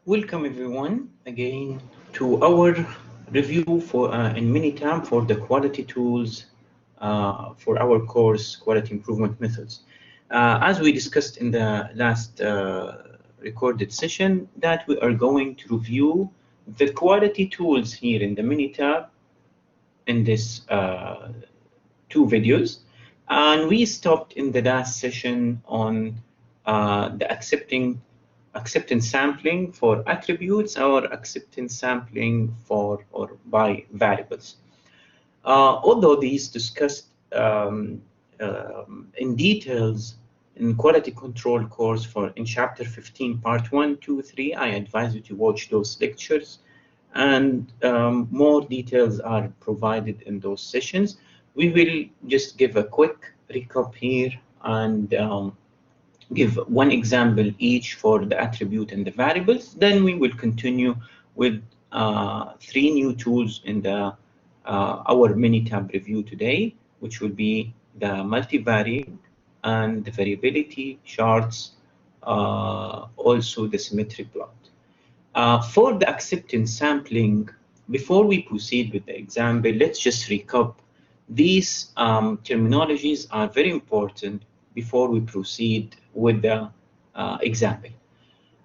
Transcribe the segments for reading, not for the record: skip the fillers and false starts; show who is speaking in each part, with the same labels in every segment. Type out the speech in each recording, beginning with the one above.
Speaker 1: Welcome everyone again to our review for in Minitab for the quality tools for our course Quality Improvement Methods. As we discussed in the last recorded session, that we are going to review the quality tools here in the Minitab in this two videos, and we stopped in the last session on the acceptance sampling for attributes or acceptance sampling for or by variables. Although these discussed in details in quality control course for in chapter 15 part 1, 2, 3, I advise you to watch those lectures, and more details are provided in those sessions. We will just give a quick recap here and give one example each for the attribute and the variables. Then we will continue with three new tools in the our Minitab review today, which will be the multivariate and the variability charts, also the symmetric plot. For the acceptance sampling, before we proceed with the example, let's just recap. These terminologies are very important before we proceed with the example.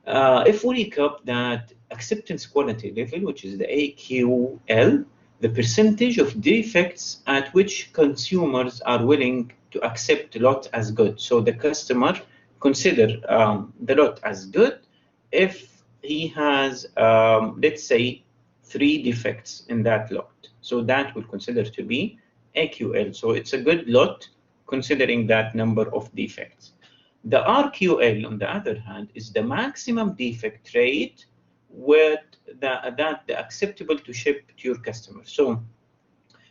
Speaker 1: If we recap that acceptance quality level, which is the AQL, the percentage of defects at which consumers are willing to accept the lot as good. So the customer consider the lot as good if he has, let's say, 3 defects in that lot. So that will consider to be AQL. So it's a good lot considering that number of defects. The RQL, on the other hand, is the maximum defect rate with the acceptable to ship to your customer. So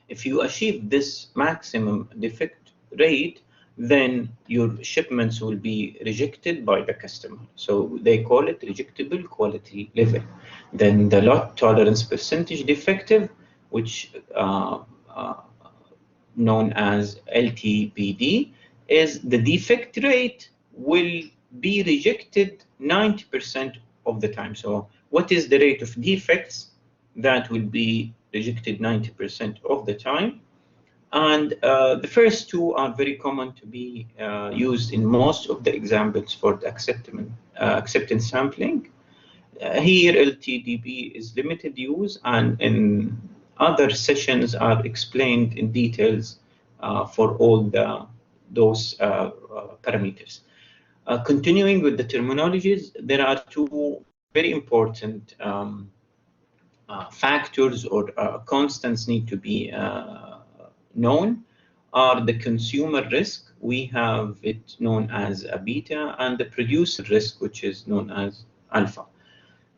Speaker 1: if you achieve this maximum defect rate, then your shipments will be rejected by the customer. So they call it rejectable quality level. Then the lot tolerance percentage defective, which known as LTPD, is the defect rate will be rejected 90% of the time. So what is the rate of defects that will be rejected 90% of the time? And the first two are very common to be used in most of the examples for the acceptance sampling. Here, LTDB is limited use, and in other sessions are explained in details for all those parameters. Continuing with the terminologies, there are two very important factors or constants need to be known, are the consumer risk. We have it known as a beta, and the producer risk, which is known as alpha.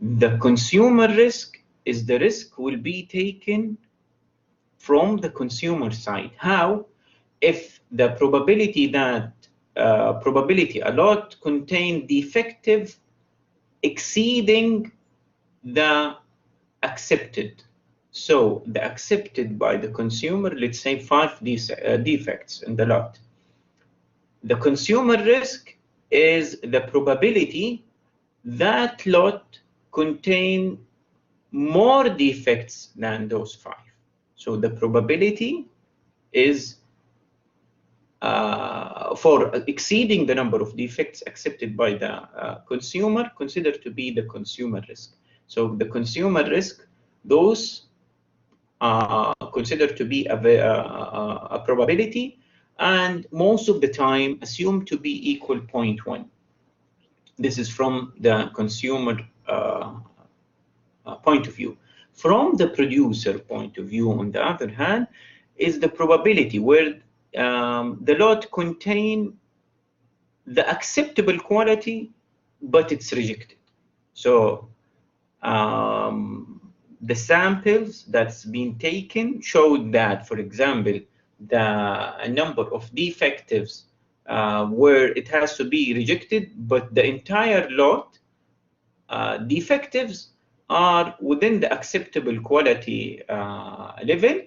Speaker 1: The consumer risk is the risk will be taken from the consumer side. How? If the probability that a lot contain defective exceeding the accepted. So the accepted by the consumer, let's say 5 defects in the lot. The consumer risk is the probability that lot contain more defects than those 5. So the probability is for exceeding the number of defects accepted by the consumer, considered to be the consumer risk. So the consumer risk, those are considered to be a probability, and most of the time assumed to be equal 0.1. This is from the consumer point of view. From the producer point of view, on the other hand, is the probability where the lot contain the acceptable quality, but it's rejected. So the samples that's been taken showed that, for example, the number of defectives where it has to be rejected, but the entire lot defectives are within the acceptable quality level.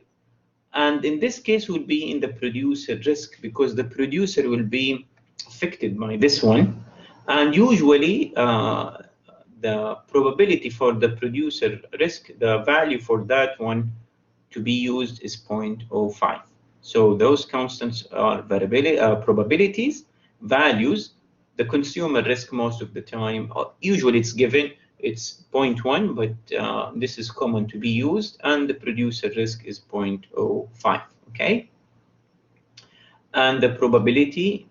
Speaker 1: And in this case would be in the producer risk, because the producer will be affected by this one. And usually the probability for the producer risk, the value for that one to be used is 0.05. So those constants are variability, probabilities, values. The consumer risk most of the time, usually it's given, it's 0.1, but this is common to be used, and the producer risk is 0.05, okay? And the probability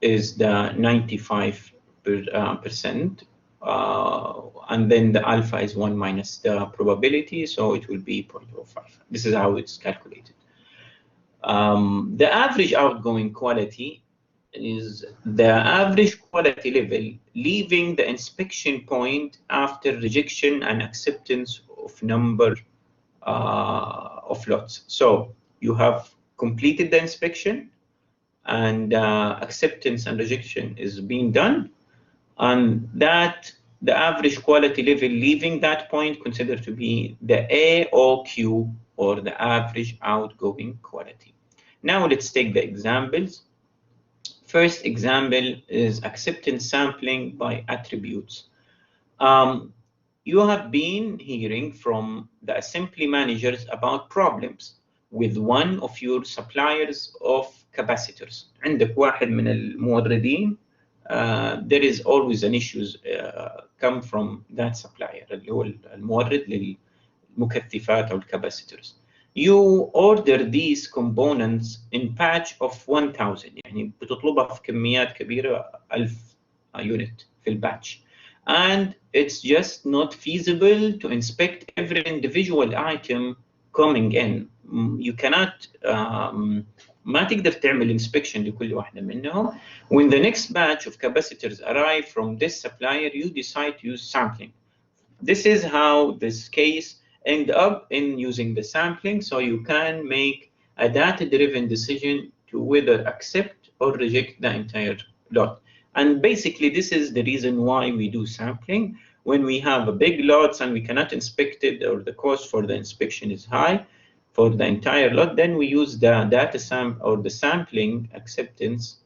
Speaker 1: is the 95%, and then the alpha is 1 minus the probability, so it will be 0.05. This is how it's calculated. The average outgoing quality is the average quality level leaving the inspection point after rejection and acceptance of number of lots. So you have completed the inspection, and acceptance and rejection is being done, and that the average quality level leaving that point considered to be the AOQ, or the average outgoing quality. Now let's take the examples. First example is acceptance sampling by attributes. You have been hearing from the assembly managers about problems with one of your suppliers of capacitors. عندك واحد من الموردين, there is always an issues come from that supplier, اللي هو المورد للمكثفات أو الكاباسيتورز. You order these components in batch of 1000, يعني بتطلبها في كميات كبيرة 1000 unit في الباتش. And it's just not feasible to inspect every individual item coming in. You cannot ما تقدر تعمل inspection لكل واحدة منهم. When the next batch of capacitors arrive from this supplier, you decide to use sampling. This is how this case end up in using the sampling, so you can make a data-driven decision to whether accept or reject the entire lot. And basically, this is the reason why we do sampling. When we have a big lots and we cannot inspect it, or the cost for the inspection is high for the entire lot, then we use the data or the sampling acceptance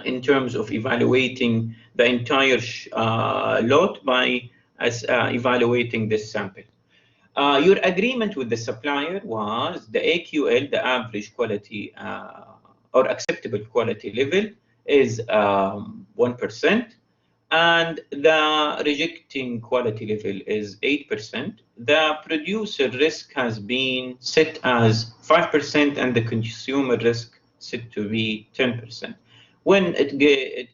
Speaker 1: in terms of evaluating the entire lot by evaluating this sample. Your agreement with the supplier was the AQL, the average quality or acceptable quality level, is 1%, and the rejecting quality level is 8%. The producer risk has been set as 5%, and the consumer risk set to be 10%. When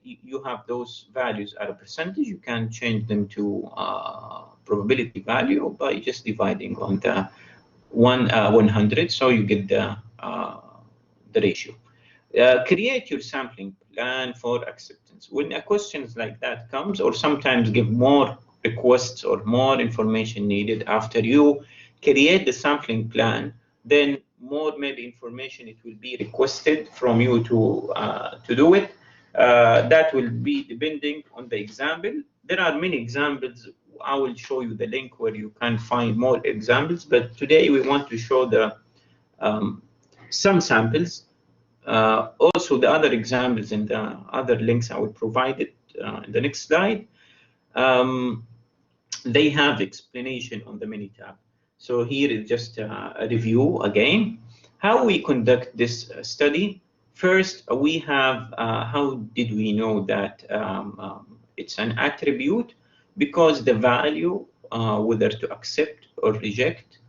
Speaker 1: you have those values at a percentage, you can change them to probability value by just dividing on the 100, so you get the ratio. Create your sampling plan for acceptance. When a question like that comes, or sometimes give more requests or more information needed after you create the sampling plan, then more maybe information it will be requested from you to do it. That will be depending on the example. There are many examples. I will show you the link where you can find more examples, but today we want to show the some samples. Also, the other examples and the other links I will provide it in the next slide. They have explanation on the Minitab. So here is just a review again. How we conduct this study. First, we have how did we know that it's an attribute? Because the value, whether to accept or reject,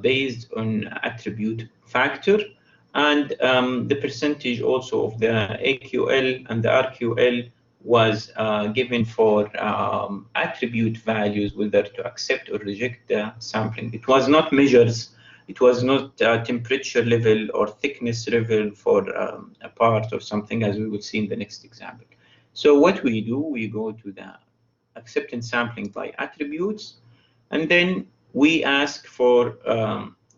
Speaker 1: based on attribute factor, and the percentage also of the AQL and the RQL was given for attribute values, whether to accept or reject the sampling. It was not measures, it was not temperature level or thickness level for a part or something, as we will see in the next example. So what we do, we go to the acceptance sampling by attributes, and then we ask for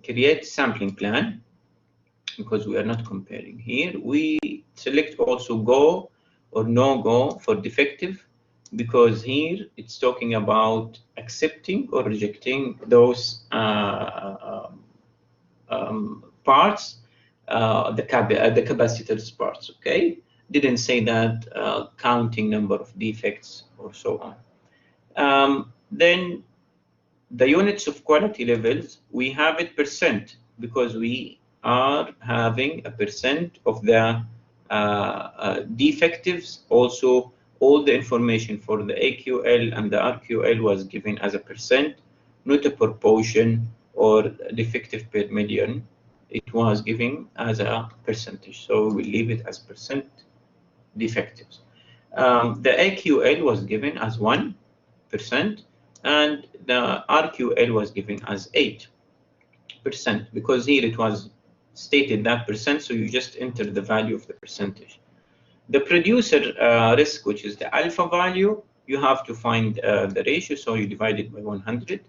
Speaker 1: create sampling plan, because we are not comparing here. We select also go or no go for defective, because here it's talking about accepting or rejecting those parts, the capacitors parts, okay? didn't say that counting number of defects or so on. Then the units of quality levels, we have it percent because we are having a percent of the defectives. Also, all the information for the AQL and the RQL was given as a percent, not a proportion or defective per million. It was given as a percentage, so we leave it as percent defectives. The AQL was given as 1%, and the RQL was given as 8%, because here it was stated that percent, so you just enter the value of the percentage. The producer risk, which is the alpha value, you have to find the ratio, so you divide it by 100.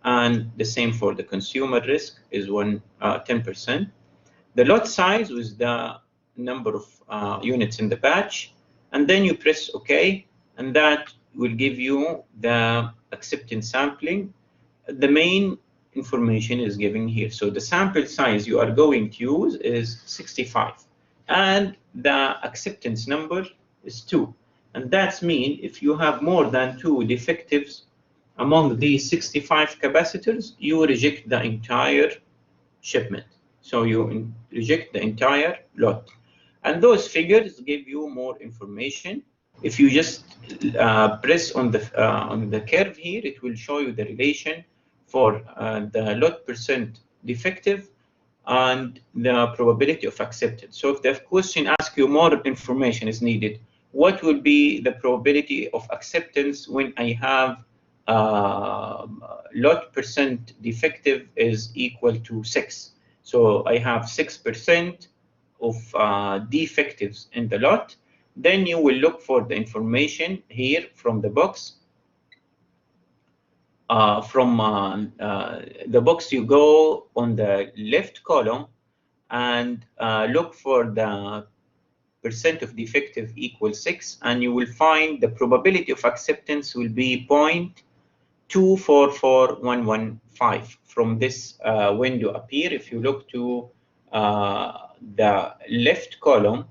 Speaker 1: And the same for the consumer risk is 10%. The lot size was the number of units in the batch, and then you press OK, and that will give you the acceptance sampling. The main information is given here. So the sample size you are going to use is 65, and the acceptance number is 2. And that means if you have more than 2 defectives among these 65 capacitors, you reject the entire shipment. So you reject the entire lot. And those figures give you more information. If you just press on the curve here, it will show you the relation for the lot percent defective and the probability of acceptance. So if the question asks you more information is needed, what will be the probability of acceptance when I have lot percent defective is equal to 6? So I have 6% of defectives in the lot. Then you will look for the information here from the box. From the box, you go on the left column and look for the percent of defective equals 6, and you will find the probability of acceptance will be 0.244115 from this window appear. If you look to the left column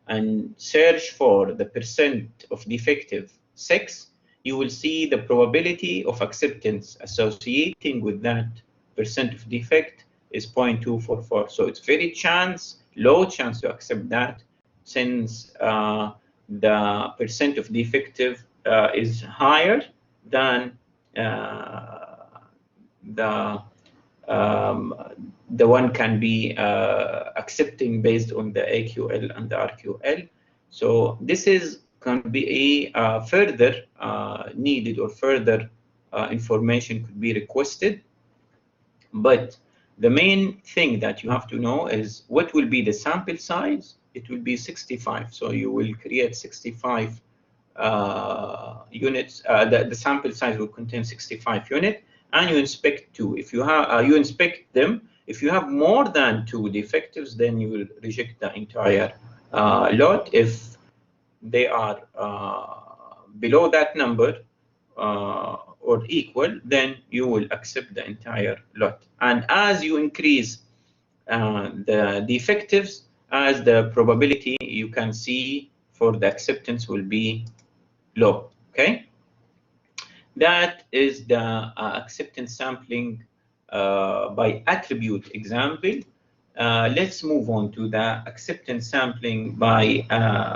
Speaker 1: and search for the percent of defective 6, you will see the probability of acceptance associating with that percent of defect is 0.244. So it's very low chance to accept that, since the percent of defective is higher than the one can be accepting based on the AQL and the RQL. So this can be a further needed, or further information could be requested. But the main thing that you have to know is what will be the sample size. It will be 65. So you will create 65 units. The sample size will contain 65 units, and you inspect 2. If you have, you inspect them. If you have more than 2 defectives, then you will reject the entire lot. If they are below that number or equal, then you will accept the entire lot. And as you increase the defectives, as the probability you can see for the acceptance will be low. Okay, that is the acceptance sampling by attribute example. Let's move on to the acceptance sampling by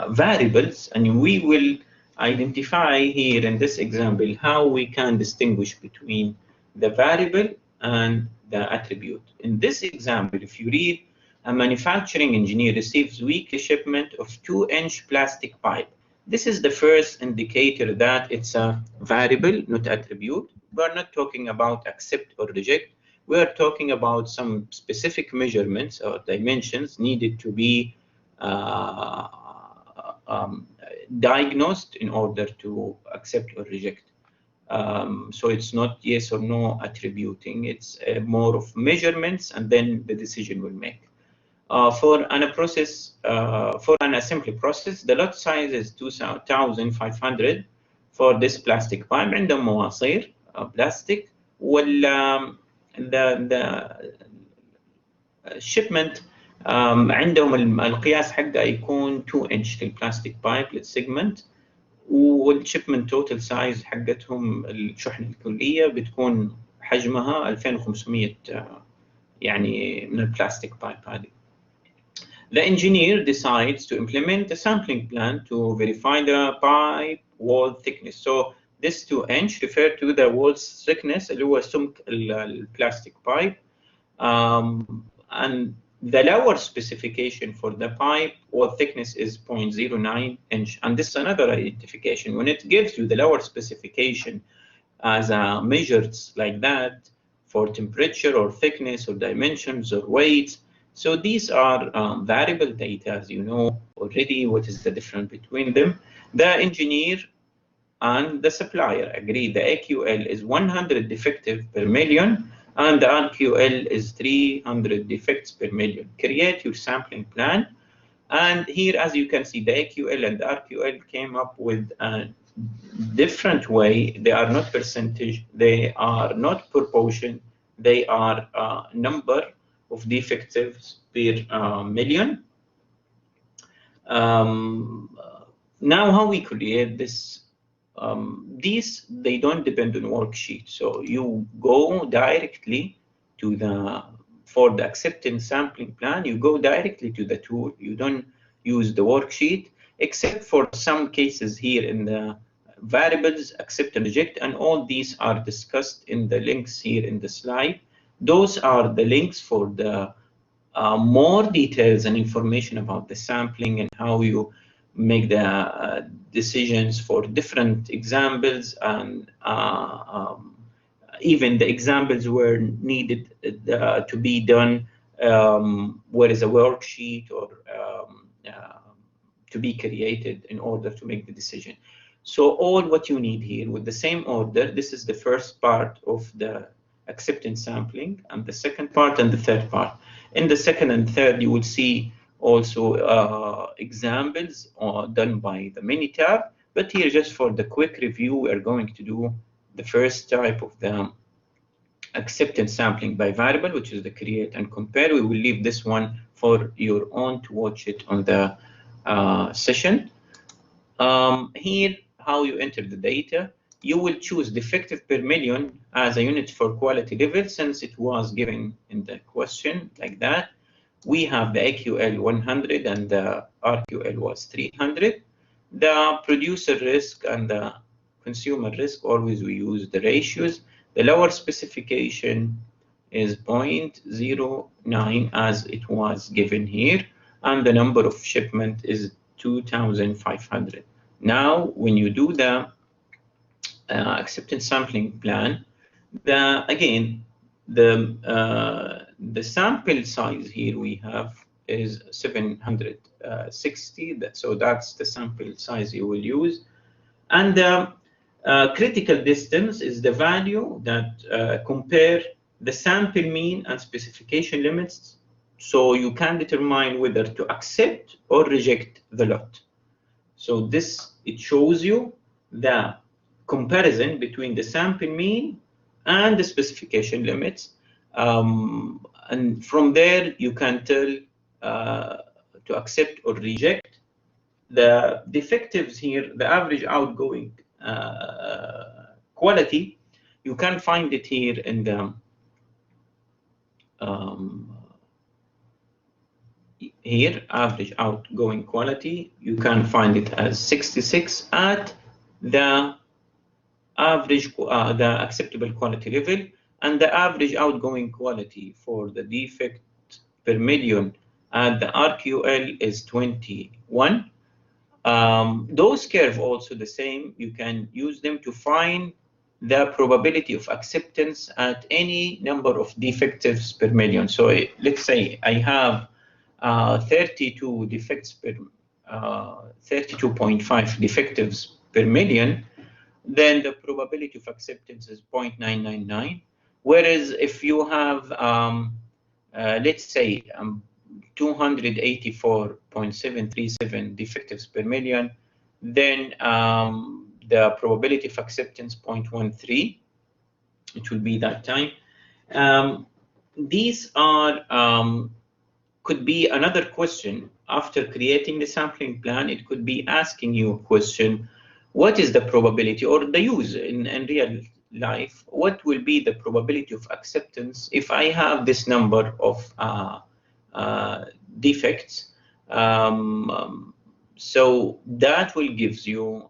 Speaker 1: variables, and we will identify here in this example how we can distinguish between the variable and the attribute. In this example, if you read, a manufacturing engineer receives weekly shipment of 2-inch plastic pipe. This is the first indicator that it's a variable, not attribute. We're not talking about accept or reject. We're talking about some specific measurements or dimensions needed to be diagnosed in order to accept or reject. So it's not yes or no attributing. It's more of measurements, and then the decision will make. For an assembly process, the lot size is 2,500 for this plastic pipe. عندهم مواصير plastic. The shipment عندهم القياس حقه يكون 2 انش للبلاستيك بايب للسيجمنت، والشيبمنت توتال سايز حقتهم الشحنه الكليه بتكون حجمها 2500 يعني من البلاستيك بايب هذه. The engineer decides to implement a sampling plan to verify the pipe wall thickness. So this 2 inch refer to the wall thickness اللي هو سمك البلاستيك pipe. And the lower specification for the pipe wall thickness is 0.09 inch. And this is another identification. When it gives you the lower specification as measures like that for temperature or thickness or dimensions or weights, so these are variable data, as you know already what is the difference between them. The engineer and the supplier agree the AQL is 100 defective per million and the RQL is 300 defects per million. Create your sampling plan. And here, as you can see, the AQL and the RQL came up with a different way. They are not percentage, they are not proportion, they are number of defectives per million. Now, how we create this? These, they don't depend on worksheet. So you go directly to for the acceptance sampling plan, you go directly to the tool. You don't use the worksheet, except for some cases here in the variables, accept and reject, and all these are discussed in the links here in the slide. Those are the links for the more details and information about the sampling and how you make the decisions for different examples, and even the examples were needed to be done, where is a worksheet or to be created in order to make the decision. So all what you need here with the same order, this is the first part of the acceptance sampling, and the second part and the third part. In the second and third, you will see also examples done by the Minitab, but here just for the quick review, we are going to do the first type of the acceptance sampling by variable, which is the create and compare. We will leave this one for your own to watch it on the session. Here, how you enter the data, you will choose defective per million as a unit for quality level, since it was given in the question like that. We have the AQL 100 and the RQL was 300. The producer risk and the consumer risk, always we use the ratios. The lower specification is 0.09 as it was given here, and the number of shipment is 2,500. Now, when you do the acceptance sampling plan, again, the sample size here we have is 760. So that's the sample size you will use. And the critical distance is the value that compare the sample mean and specification limits, so you can determine whether to accept or reject the lot. So this, it shows you the comparison between the sample mean and the specification limits. And from there, you can tell to accept or reject. The defectives here, the average outgoing quality, you can find it here in the here, average outgoing quality, you can find it as 66 at the average, the acceptable quality level, and the average outgoing quality for the defect per million at the RQL is 21. Those curves also the same, you can use them to find the probability of acceptance at any number of defectives per million. So let's say I have 32 defects per 32.5 defectives per million, then the probability of acceptance is 0.999. Whereas if you have, let's say, 284.737 defectives per million, then the probability of acceptance 0.13, it will be that time. These are could be another question. After creating the sampling plan, it could be asking you a question: what is the probability, or the use in real life, what will be the probability of acceptance if I have this number of defects? So that will give you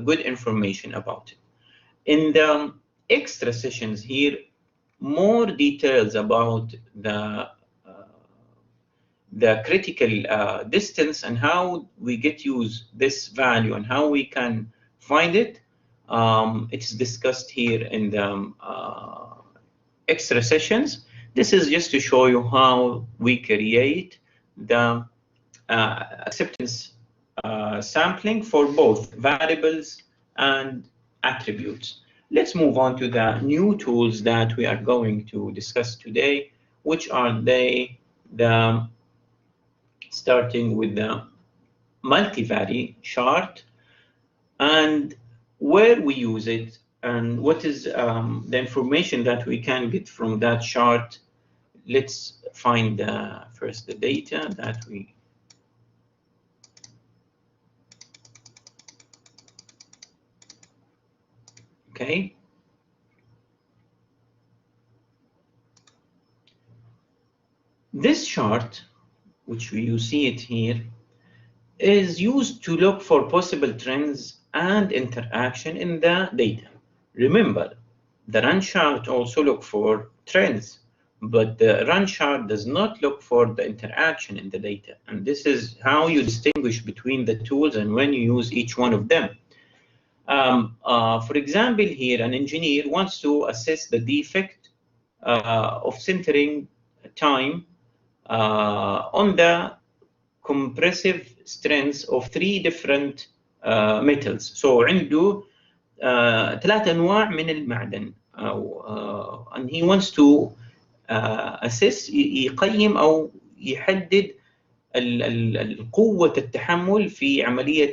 Speaker 1: good information about it. In the extra sessions here, more details about the critical distance and how we get use this value and how we can find it. It's discussed here in the extra sessions. This is just to show you how we create the acceptance sampling for both variables and attributes. Let's move on to the new tools that we are going to discuss today, which are starting with the multivary chart and where we use it and what is the information that we can get from that chart. Let's find first the data that we okay. This chart, which you see it here, is used to look for possible trends and interaction in the data. Remember, the run chart also look for trends, but the run chart does not look for the interaction in the data. And this is how you distinguish between the tools and when you use each one of them. For example, here, an engineer wants to assess the defect of centering time on the compressive strengths of 3 different metals. So عنده 3 أنواع من المعدن and he wants to assess يقيم أو يحدد قوة التحمل في عملية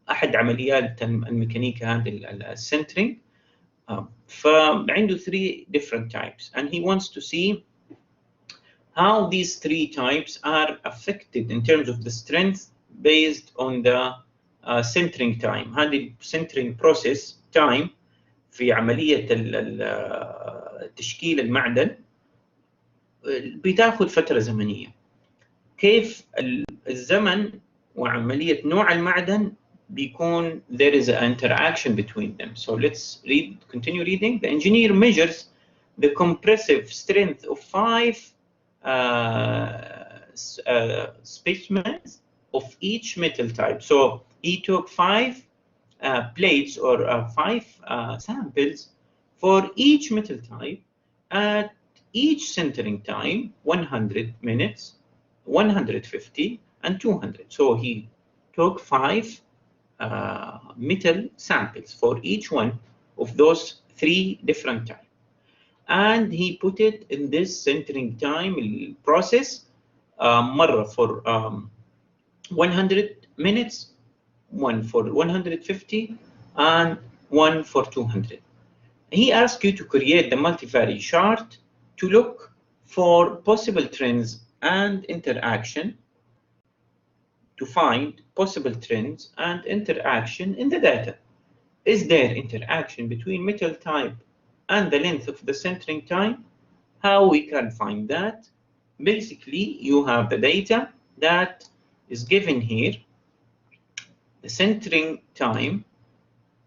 Speaker 1: أحد عمليات الميكانيكا هذه السنترينج. فعنده 3 different types and he wants to see how these 3 types are affected in terms of the strength based on the centering time. هذه centering process time في عملية تشكيل المعدن بتاخذ فترة زمنية. كيف الزمن وعملية نوع المعدن بيكون there is an interaction between them. So let's continue reading. The engineer measures the compressive strength of 5 specimens of each metal type. So he took 5 plates or 5 samples for each metal type at each centering time, 100 minutes, 150, and 200. So he took 5 metal samples for each one of those 3 different types. And he put it in this centering time process مرة for 100 minutes, one for 150, and one for 200. He asked you to create the multivary chart to look for possible trends and interaction, to find possible trends and interaction in the data. Is there interaction between metal type and the length of the centering time? How we can find that? Basically, you have the data that is given here. The centering time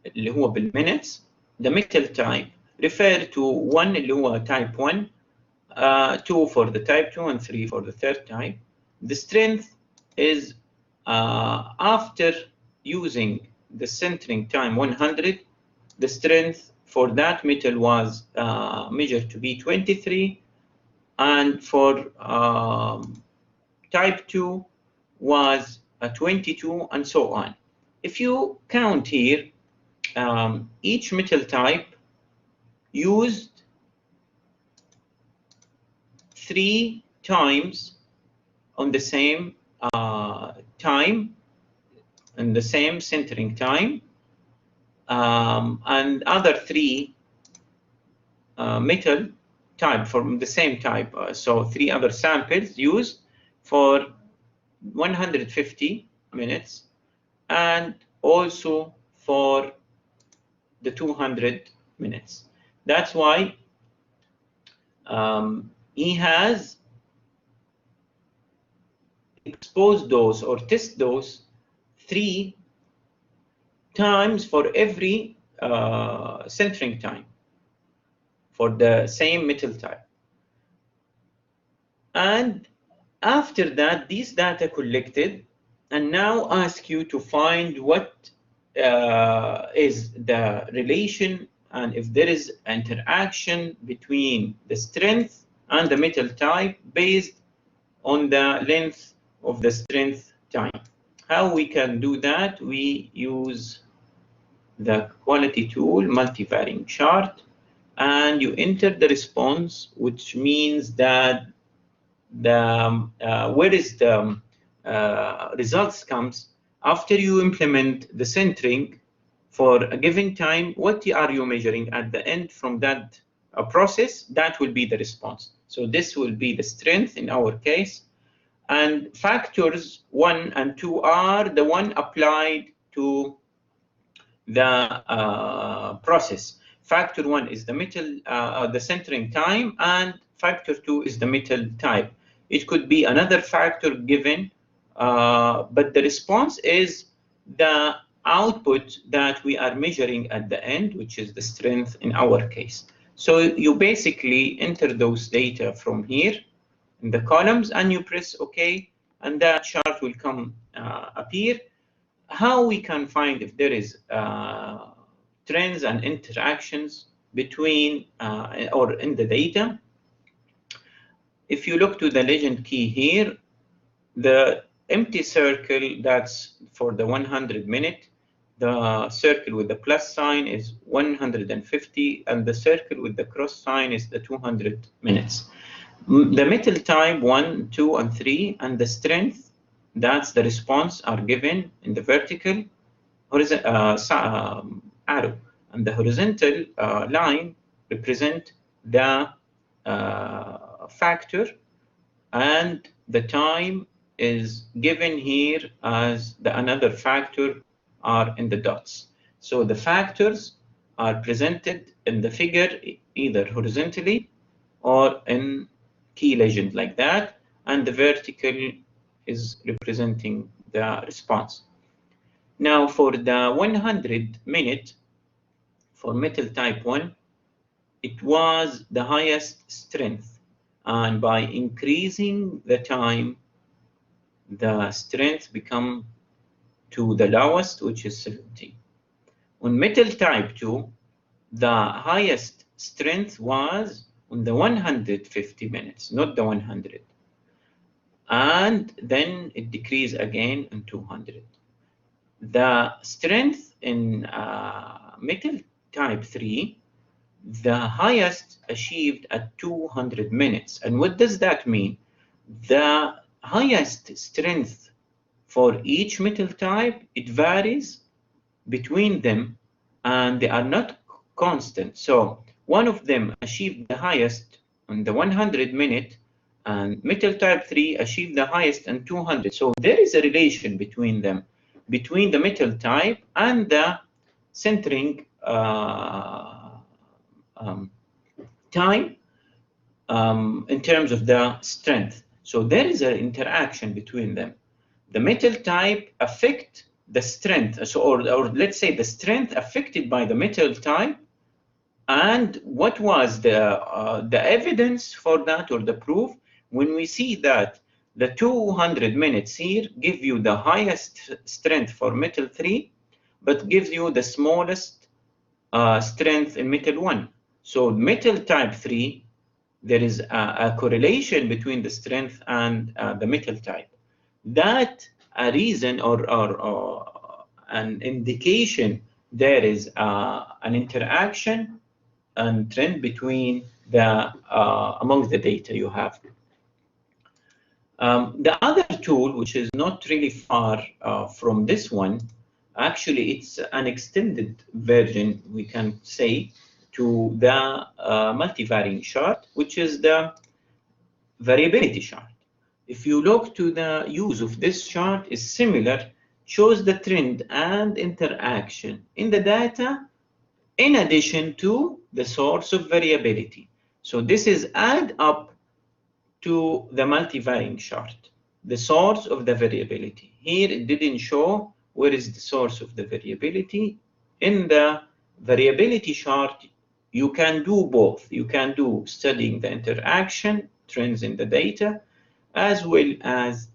Speaker 1: اللي هو بالminutes, the metal type refer to 1 اللي هو type 1, 2 for the type 2, and 3 for the third type. The strength is after using the centering time 100, the strength for that metal was measured to be 23, and for type 2 was 22, and so on. If you count here, each metal type used 3 times on the same time, and the same centering time, and other 3 metal type from the same type. So 3 other samples used for 150 minutes and also for the 200 minutes. That's why he has exposed those or test those 3 times for every centering time for the same metal type. And after that, these data collected and now ask you to find what is the relation and if there is interaction between the strength and the metal type based on the length of the strength time. How we can do that? We use the quality tool multivarying chart, and you enter the response, which means that the where is the results comes after you implement the centering for a given time. What are you measuring at the end from that process? That will be the response. So this will be the strength in our case, and factors 1 and 2 are the one applied to the process. Factor 1 is the metal, the centering time, and factor 2 is the metal type. It could be another factor given, but the response is the output that we are measuring at the end, which is the strength in our case. So you basically enter those data from here in the columns and you press OK, and that chart will come appear. How we can find if there is trends and interactions between or in the data? If you look to the legend key here, the empty circle, that's for the 100 minute, the circle with the plus sign is 150, and the circle with the cross sign is the 200 minutes. The metal type 1, 2, and 3, and the strength, that's the response, are given in the vertical arrow, and the horizontal line represent the factor, and the time is given here as the another factor are in the dots. So the factors are presented in the figure either horizontally or in key legend like that, and the vertical is representing the response. Now for the 100 minute for metal type 1, it was the highest strength, and by increasing the time, the strength become to the lowest, which is 70. On metal type 2, the highest strength was on the 150 minutes, not the 100. And then it decreased again in 200. The strength in metal type 3, the highest achieved at 200 minutes. And what does that mean? The highest strength for each metal type, it varies between them and they are not constant. So one of them achieved the highest on the 100 minute, and metal type 3 achieved the highest in 200. So there is a relation between them, between the metal type and the centering time in terms of the strength. So there is an interaction between them. The metal type affect the strength, so or let's say the strength affected by the metal type. And what was the evidence for that, or the proof? When we see that the 200 minutes here give you the highest strength for metal 3, but gives you the smallest strength in metal 1. So metal type 3, there is a correlation between the strength and the metal type. That a reason or an indication there is an interaction and trend between the among the data you have. The other tool, which is not really far from this one, actually it's an extended version, we can say, to the multivariate chart, which is the variability chart. If you look to the use of this chart is similar, shows the trend and interaction in the data in addition to the source of variability. So this is add up to the multivariate chart, the source of the variability. Here it didn't show where is the source of the variability. In the variability chart, you can do both. You can do studying the interaction, trends in the data, as well as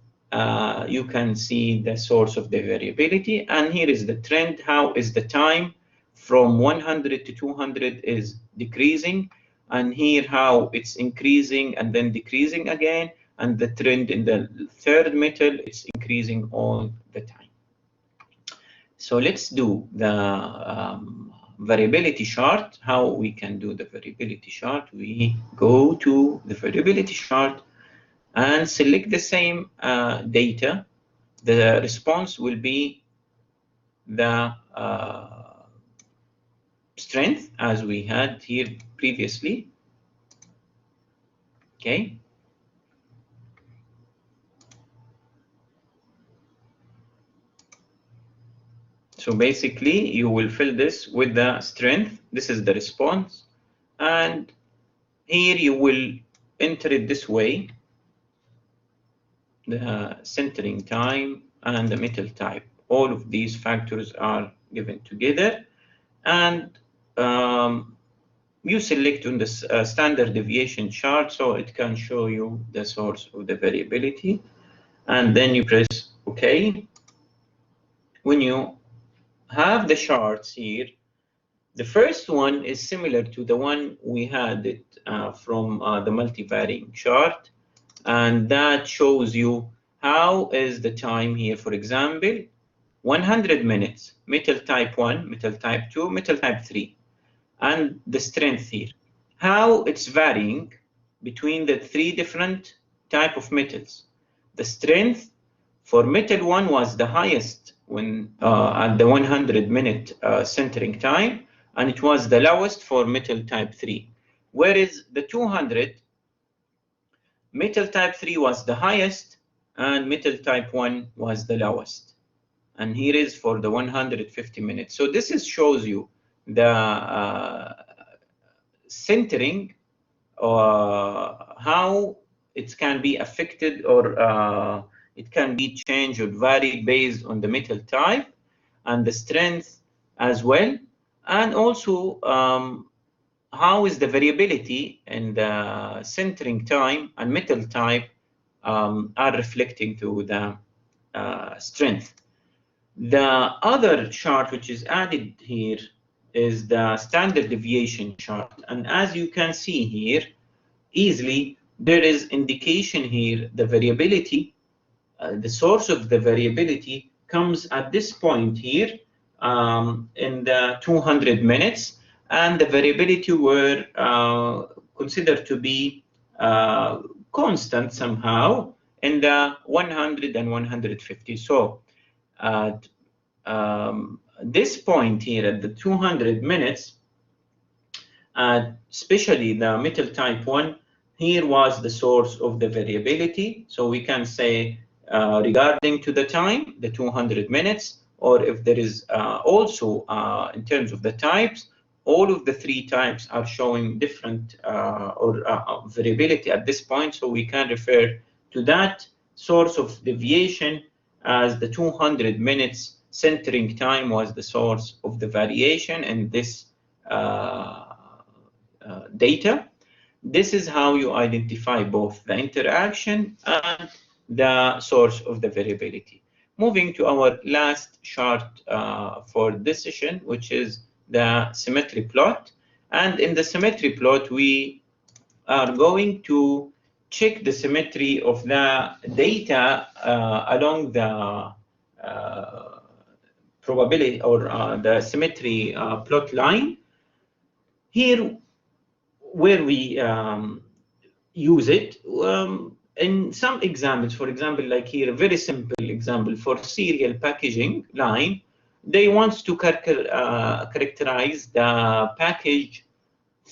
Speaker 1: you can see the source of the variability. And here is the trend. How is the time from 100 to 200 is decreasing, and here how it's increasing and then decreasing again, and the trend in the third metal, it's increasing all the time. So let's do the variability chart. How we can do the variability chart? We go to the variability chart and select the same data. The response will be the strength as we had here previously. Okay. So basically, you will fill this with the strength. This is the response. And here you will enter it this way, the centering time and the metal type. All of these factors are given together. And you select on the standard deviation chart, so it can show you the source of the variability. And then you press OK. When you have the charts here, the first one is similar to the one we had it from the multivariate chart, and that shows you how is the time here. For example, 100 minutes, metal type 1, metal type 2, metal type 3, and the strength here, how it's varying between the three different type of metals. The strength for metal 1 was the highest when at the 100-minute centering time, and it was the lowest for metal type 3. Whereas the 200, metal type 3 was the highest, and metal type 1 was the lowest. And here is for the 150 minutes. So this shows you the centering, how it can be affected, or it can be changed or varied based on the metal type and the strength as well. And also how is the variability in the centering time and metal type are reflecting to the strength. The other chart which is added here is the standard deviation chart. And as you can see here, easily, there is indication here, the variability, the source of the variability comes at this point here in the 200 minutes, and the variability were considered to be constant somehow in the 100 and 150. So at this point here at the 200 minutes, especially the metal type 1, here was the source of the variability. So we can say regarding to the time, the 200 minutes, or if there is also in terms of the types, all of the three types are showing different variability at this point. So we can refer to that source of deviation as the 200 minutes centering time was the source of the variation in this data. This is how you identify both the interaction and the source of the variability. Moving to our last chart for this session, which is the symmetry plot. And in the symmetry plot, we are going to check the symmetry of the data along the probability or the symmetry plot line. Here, where we use it, in some examples, for example, like here, a very simple example for serial packaging line, they want to characterize the package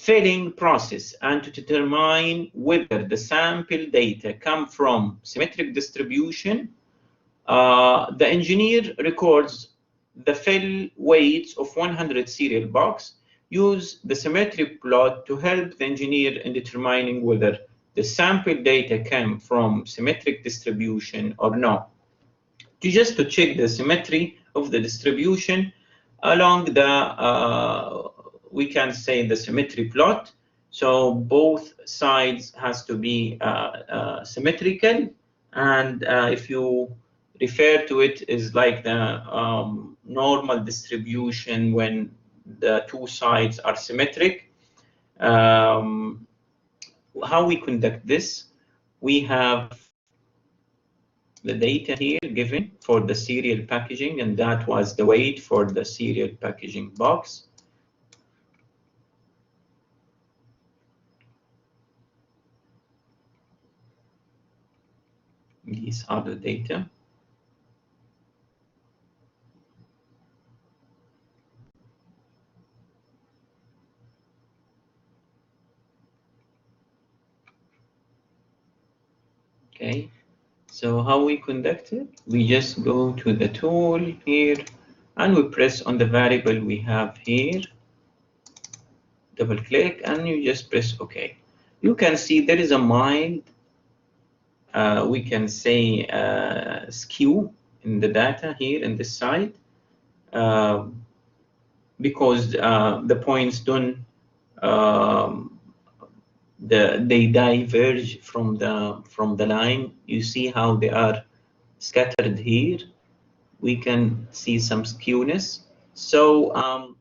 Speaker 1: filling process and to determine whether the sample data come from symmetric distribution, the engineer records the fill weights of 100 cereal box, use the symmetric plot to help the engineer in determining whether the sample data came from symmetric distribution or not. Just to check the symmetry of the distribution along the, we can say the symmetry plot. So both sides has to be symmetrical, and if you refer to it as like the normal distribution when the two sides are symmetric. How we conduct this? We have the data here given for the cereal packaging, and that was the weight for the cereal packaging box. These are the data. Okay, so how we conduct it? We just go to the tool here and we press on the variable we have here, double click, and you just press OK. You can see there is a mild, we can say skew in the data here in this side, because the points don't they diverge from the line. You see how they are scattered here. We can see some skewness. So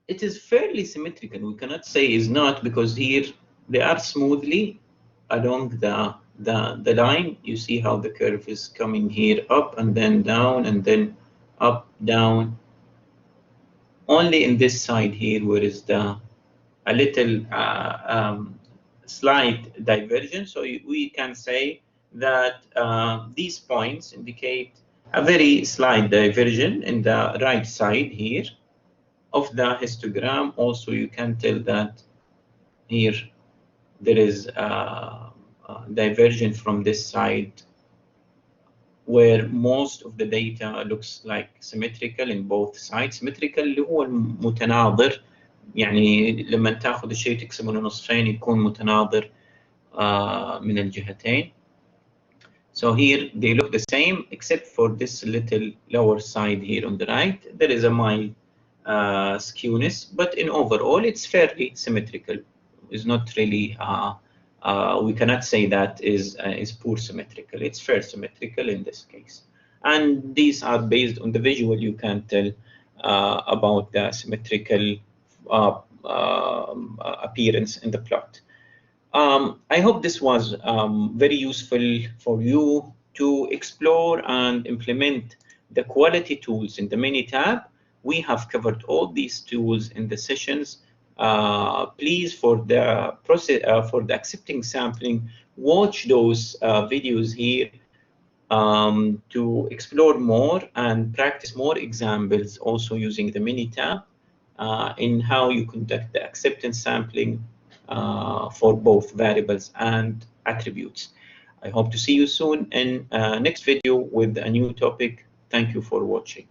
Speaker 1: it is fairly symmetrical. We cannot say is not, because here they are smoothly along the line. You see how the curve is coming here up and then down and then up, down. Only in this side here where is a little slight divergence. So we can say that these points indicate a very slight divergence in the right side here of the histogram. Also, you can tell that here there is divergence from this side, where most of the data looks like symmetrical in both sides. Symmetrical اللي هو المتناظر، يعني لما تاخذ الشيء تقسمه لنصفين يكون متناظر من الجهتين. So here they look the same except for this little lower side here on the right. There is a mild skewness, but in overall it's fairly symmetrical. It's not really we cannot say that is poor symmetrical. It's fair symmetrical in this case. And these are based on the visual. You can tell about the symmetrical appearance in the plot. I hope this was very useful for you to explore and implement the quality tools in the Minitab. We have covered all these tools in the sessions. Please, for the process, for the accepting sampling, watch those videos here to explore more and practice more examples, also using the Minitab in how you conduct the acceptance sampling for both variables and attributes. I hope to see you soon in next video with a new topic. Thank you for watching.